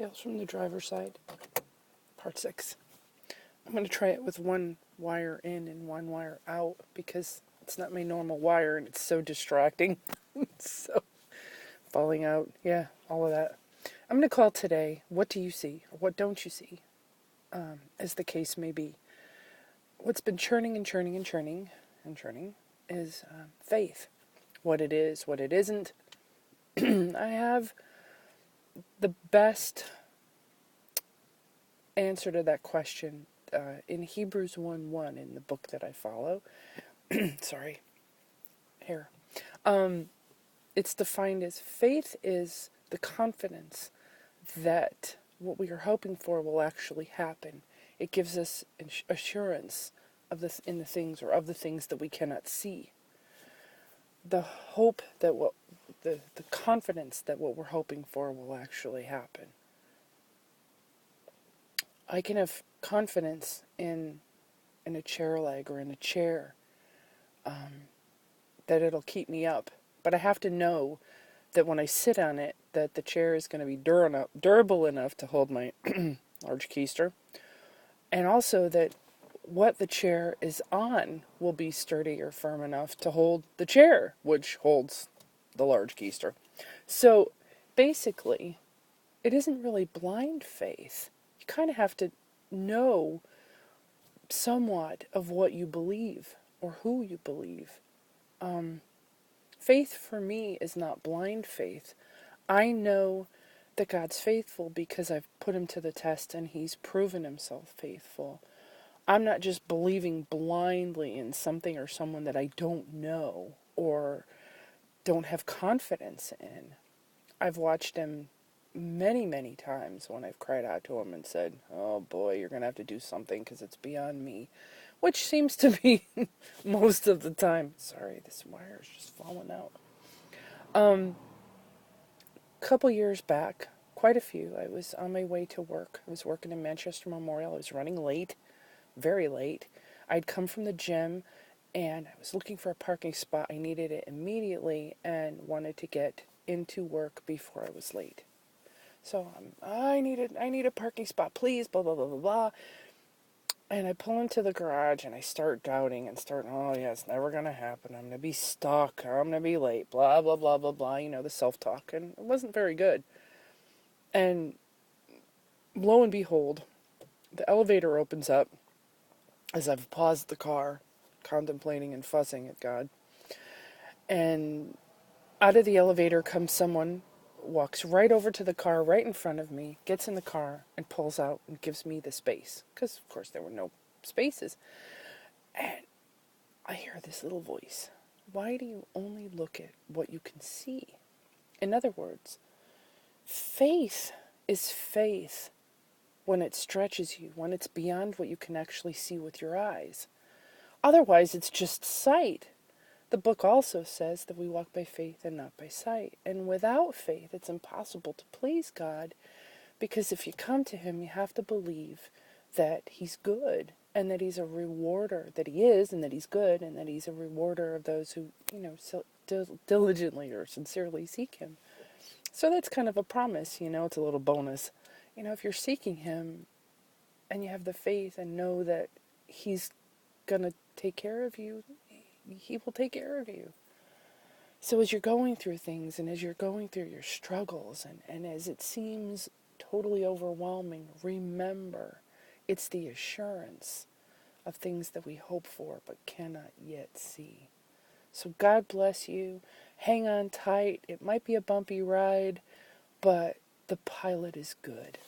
Tales from the Driver's Side, Part 6. I'm going to try it with one wire in and one wire out because it's not my normal wire and it's so distracting. So, falling out, yeah, all of that. I'm going to call today, what do you see, or what don't you see, as the case may be. What's been churning and churning and churning and churning is faith. What it is, what it isn't. I have the best answer to that question in Hebrews 1:1 in the book that I follow. Sorry, hair. It's defined as faith is the confidence that what we are hoping for will actually happen. It gives us assurance of this in the things or of the things that we cannot see. The hope that the confidence that what we're hoping for will actually happen. I can have confidence in a chair leg or in a chair that it'll keep me up. But I have to know that when I sit on it, that the chair is going to be durable enough to hold my large keister. And also that what the chair is on will be sturdy or firm enough to hold the chair, which holds the large keister. So basically, it isn't really blind faith. You kind of have to know somewhat of what you believe or who you believe. Faith for me is not blind faith. I know that God's faithful because I've put him to the test and he's proven himself faithful. I'm not just believing blindly in something or someone that I don't know or don't have confidence in. I've watched him many, many times when I've cried out to him and said, oh boy, you're going to have to do something because it's beyond me. Which seems to be most of the time. Sorry, this wire is just falling out. A couple years back, quite a few, I was on my way to work. I was working in Manchester Memorial. I was running late, very late. I'd come from the gym and I was looking for a parking spot. I needed it immediately and wanted to get into work before I was late. So I need a parking spot, please, blah, blah, blah, blah, blah. And I pull into the garage and I start doubting and oh yeah, it's never going to happen. I'm going to be stuck. I'm going to be late, blah, blah, blah, blah, blah. You know, the self-talk. And it wasn't very good. And lo and behold, the elevator opens up as I've paused the car, contemplating and fussing at God. And out of the elevator comes someone, walks right over to the car right in front of me, gets in the car, and pulls out and gives me the space. Because, of course, there were no spaces. And I hear this little voice. Why do you only look at what you can see? In other words, faith is faith when it stretches you, when it's beyond what you can actually see with your eyes. Otherwise, it's just sight. The book also says that we walk by faith and not by sight. And without faith, it's impossible to please God, because if you come to him, you have to believe that he's good and that he's a rewarder, that he is, and that he's good, and that he's a rewarder of those who, so diligently or sincerely seek him. So that's kind of a promise, it's a little bonus. If you're seeking him and you have the faith and know that he's going to take care of you, he will take care of you. So as you're going through things and as you're going through your struggles and as it seems totally overwhelming, remember, it's the assurance of things that we hope for but cannot yet see. So God bless you. Hang on tight. It might be a bumpy ride, but the pilot is good.